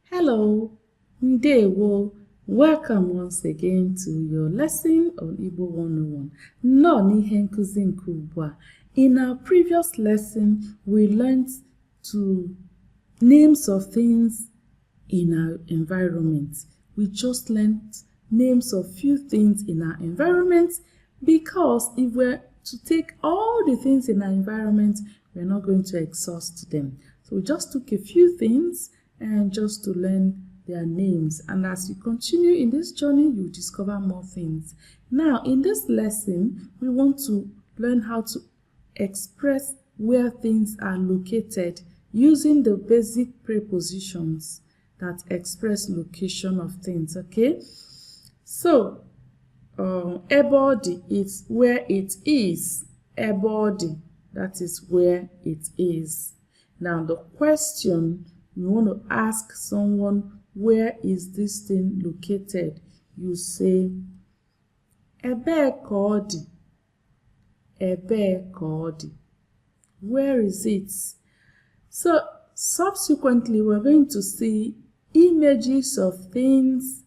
Hello, Ndewo. Welcome once again to your lesson on Igbo 101. Nọ n'ihe nkuzi nke ugbu a. In our previous lesson, we learned to names of things in our environment. We just learned names of few things in our environment because if we're to take all the things in our environment, we're not going to exhaust them. So we just took a few things and just to learn their names. And as you continue in this journey, you discover more things. Now, in this lesson, we want to learn how to express where things are located using the basic prepositions that express location of things, okay? So, Ebee is where it is. Ebee, that is where it is. Now, the question, you want to ask someone, where is this thing located? You say, Ebee ka ọ dị? Ebee ka ọ dị? Where is it? So, subsequently, we're going to see images of things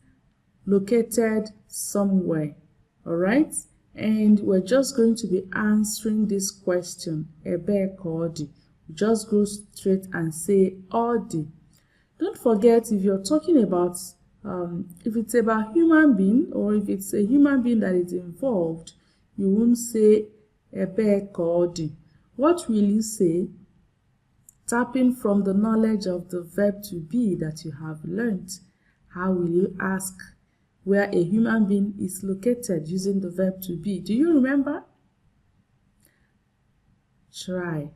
located somewhere, all right? And we're just going to be answering this question, Ebee ka ọ dị? Just go straight and say ọ dị. Don't forget, if you're talking about, if it's about human being or if it's a human being that is involved, you won't say Ebee ka ọ dị. What will you say? Tapping from the knowledge of the verb to be that you have learned. How will you ask where a human being is located using the verb to be? Do you remember? Try.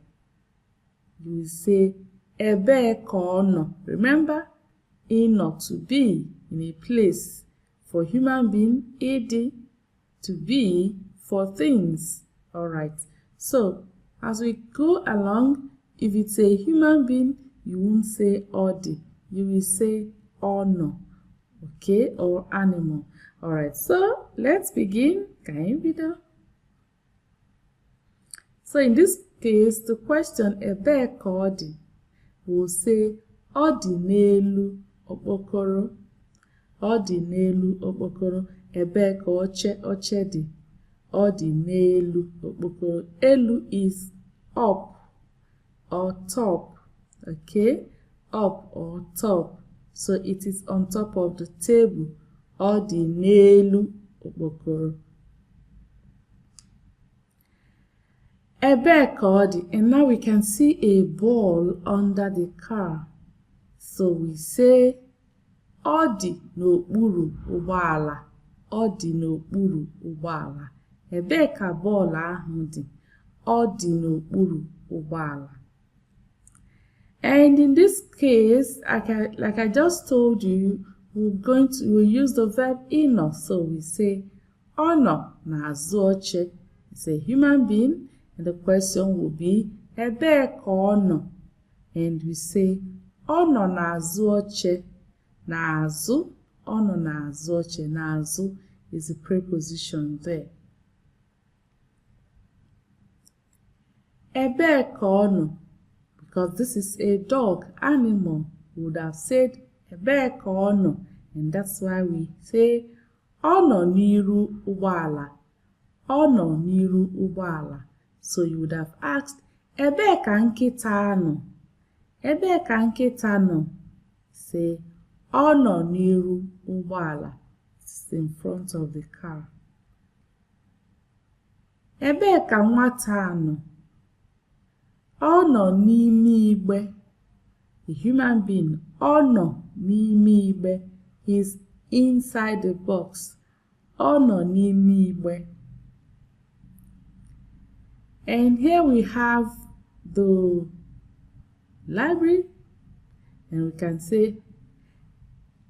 You will say, Ebee ka ọ nọ. Remember, ịnọ, to be, in a place. For human being, ịdị, to be, for things. Alright, so, as we go along, if it's a human being, you won't say ọ dị. You will say ọ nọ, okay, or animal. Alright, so, let's begin. Ka anyị bido. So, in this case, the question, Ebee ka ọ dị? We'll say, ọ dị n'elu okpokoro. Ọ dị n'elu okpokoro. Ebee ka oche dị? Ọ dị n'elu okpokoro. Elu is up or top, okay? Up or top. So it is on top of the table. Ọ dị n'elu okpokoro. Ebee ka ọ dị? And now we can see a ball under the car. So we say, ọ dị n'okpuru ụgbọala. Ọ dị n'okpuru ụgbọala. Ebee ka bọọlụ ahụ dị? Ọ dị n'okpuru ụgbọala. And in this case, like I just told you, we'll use the verb ịnọ. So we say, ọ nọ n'azụ oche. It's a human being. And the question will be, Ebee ka ọ nọ? And we say, ọ nọ n'azụ oche. N'azụ, ọ nọ n'azụ oche. N'azụ is a preposition there. Ebee ka ọ nọ? Because this is a dog, animal, we would have said, Ebee ka ọ nọ? And that's why we say, ọ nọ n'iru ụgbọala. Ọ nọ n'iru ụgbọala. So you would have asked, Ebee ka nkịta nọ? Ebee ka nkịta nọ? Say, ọ nọ n'iru ụgbọala. It's in front of the car. Ebee ka nwata nọ? Ọ nọ n'ime igbe. The human being, ọ nọ n'ime igbe, is inside the box. Ọ nọ n'ime igbe. And here we have the library, and we can say,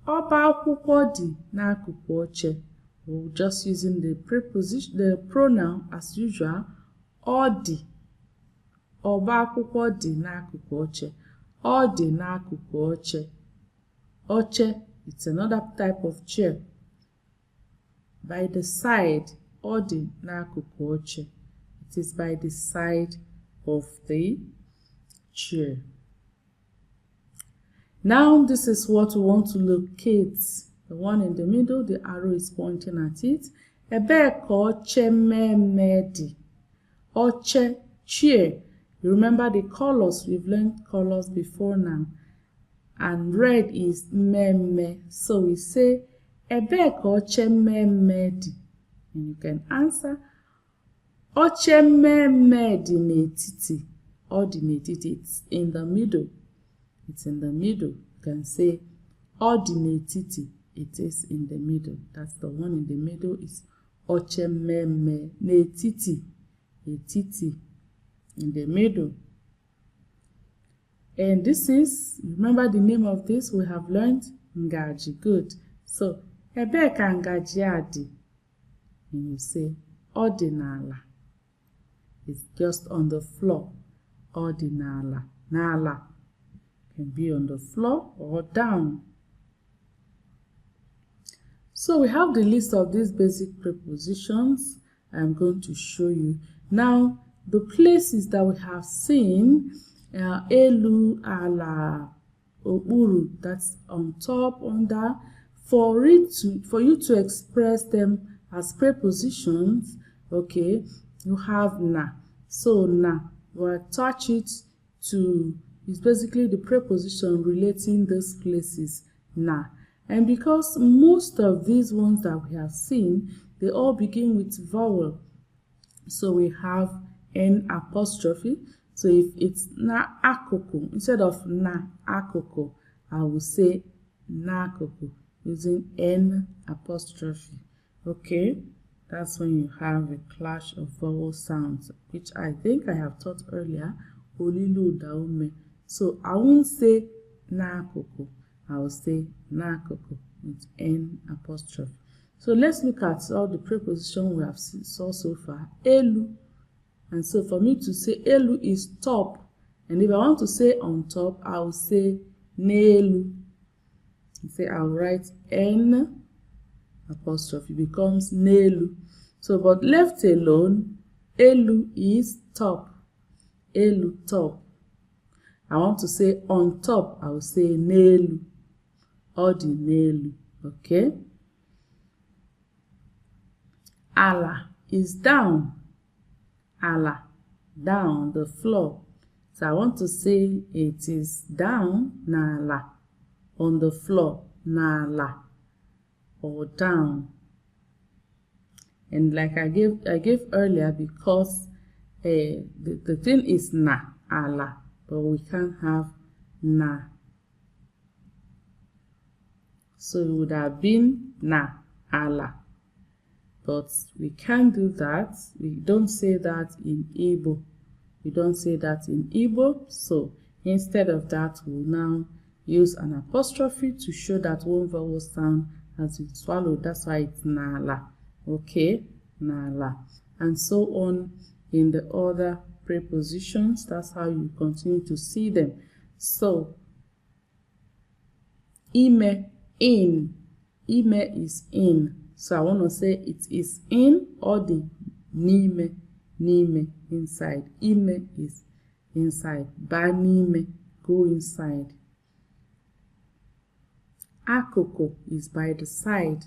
ọba akwụkwọ dị n'akụkụ oche. We're just using the preposition, the pronoun as usual, ọ dị. Ọba akwụkwọ dị n'akụkụ oche. Ọ dị n'akụkụ oche. Oche, it's another type of chair. By the side, ọ dị n'akụkụ oche. It is by the side of the chair. Now this is what we want to locate. The one in the middle, the arrow is pointing at it. Ebee ka oche mmemme dị? Oche, chair. You remember the colors, we've learned colors before now. And red is mmemme. So we say, Ebee ka oche mmemme dị? And you can answer, oche mmemme dị n'etiti. Or dị n'etiti, it's in the middle. It's in the middle. You can say, or dị n'etiti. It is in the middle. That's the one in the middle is oche mmemme n'etiti. Etiti in the middle. And this is, remember the name of this we have learned? Ngaji. Good. So, ebee ka ngaji a dị? And you say, ọ dị n'ala. It's just on the floor. Ọ dị n'ala. N'ala can be on the floor or down. So we have the list of these basic prepositions. I'm going to show you. Now, the places that we have seen, elu, ala, okpuru, that's on top, under. For you to express them as prepositions, okay, you have na. So na, we'll attach it to, it's basically the preposition relating those places, na. And because most of these ones that we have seen, they all begin with vowel. So we have N apostrophe. So if it's na akoko, instead of na akoko, I will say na akoko using N apostrophe. Okay, that's when you have a clash of vowel sounds, which I think I have taught earlier. Olilu daume. So I won't say na akoko. I will say na akoko with N apostrophe. So let's look at all the prepositions we have saw so far. Elu. And so for me to say elu is top. And if I want to say on top, I will say n'elu. Say I'll write N apostrophe, becomes n'elu. So but left alone, elu is top. Elu, top. I want to say on top, I will say n'elu. Ọ dị n'elu. Okay? Ala is down. Ala, down, the floor. So I want to say it is down, n'ala, on the floor, n'ala, or down. And like I gave earlier, because the thing is na, ala, but we can't have na. So it would have been na, ala. But we can't do that. We don't say that in Igbo. We don't say that in Igbo. So instead of that, we'll now use an apostrophe to show that one vowel sound has been swallowed. That's why it's nala. Okay, nala. And so on in the other prepositions. That's how you continue to see them. So, ime, in. Ime is in. So I want to say it is in, or the n'ime, n'ime, inside. Ime is inside. Ba n'ime, go inside. Akoko is by the side.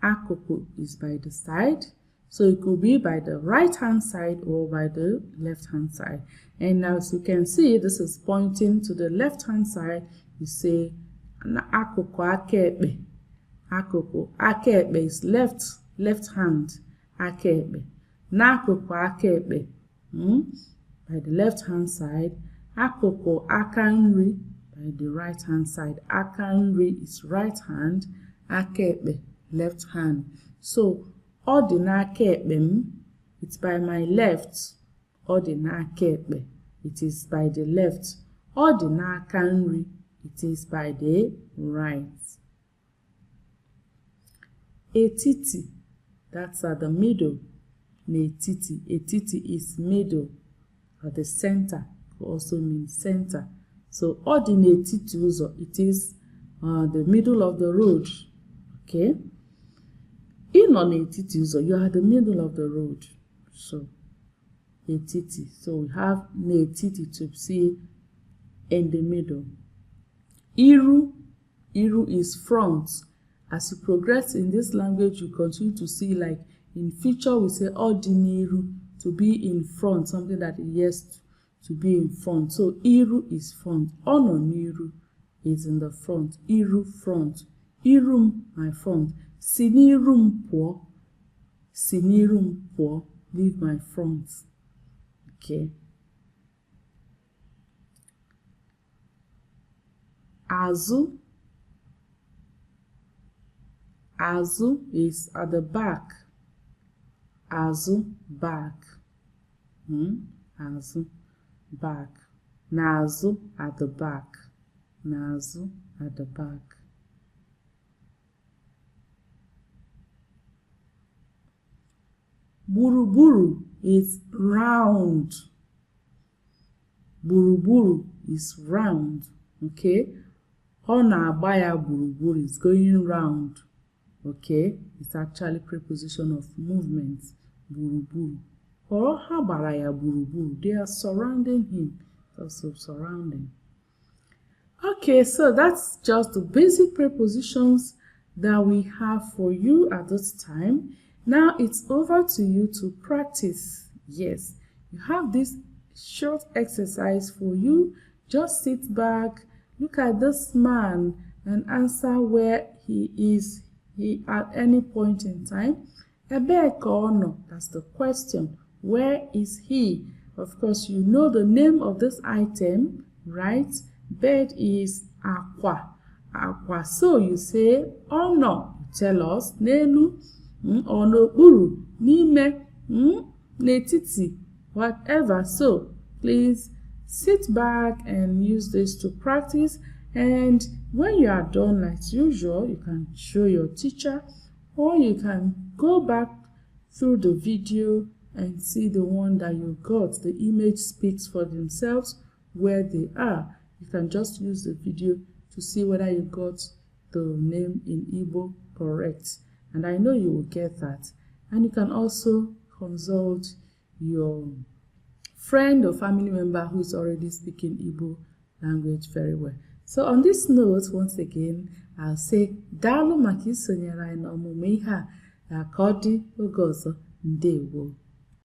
Akoko is by the side. So it could be by the right hand side or by the left hand side. And now as you can see, this is pointing to the left hand side. You say akoko akebe. Akoko akebe is left hand. Akebe. N'akoko akebe. By the left hand side. Akoko akanri. By the right hand side. Akanri is right hand. Akebe, left hand. So ọ dị n'aka ekpe m, it's by my left. Ọ dị n'aka ekpe, it is by the left. Ọ dị n'aka nri, it is by the right. Etiti, that's at the middle. N'etiti, etiti is middle. At the center, also means center. So ọ dị n'etiti ụzọ, it is the middle of the road. Okay? In on etiti ụzọ, you are the middle of the road. So, etiti. So we have n'etiti to see in the middle. Iru. Iru is front. As you progress in this language, you continue to see, like in future we say ọdịnihu, to be in front, something that is yes to be in front. So iru is front. Ọ n'iru is in the front. Iru, front. Irum, my front. Si n'iru m pụọ. Si n'iru m pụọ. Leave my front. Okay. Azụ. Azụ is at the back. Azụ, back. Azụ, back. N'azụ, at the back. N'azụ, at the back. Gburugburu is round. Gburugburu is round. Okay? Ọ na-agba ya gburugburu is going round. Okay? It's actually preposition of movement. Gburugburu. Or ha gbara ya gburugburu. They are surrounding him. Also surrounding. Okay, so that's just the basic prepositions that we have for you at this time. Now it's over to you to practice. Yes, you have this short exercise for you. Just sit back, look at this man and answer where he is at any point in time. Ebee ka ọ nọ? That's the question. Where is he? Of course, you know the name of this item, right? Bed is aqua. Aqua. So you say ọ nọ. Tell us n'elu, or n'okpuru, n'ime, n'etiti, whatever. So please sit back and use this to practice. And when you are done, like usual, you can show your teacher, or you can go back through the video and see the one that you got. The image speaks for themselves where they are. You can just use the video to see whether you got the name in Igbo correct. And I know you will get that. And you can also consult your friend or family member who is already speaking Igbo language very well. So on this note, once again, I'll say, Daalụ maka isonyere anyị n'ọmụmụ ihe a, ka ọ dị oge ọzọ. Ndewo.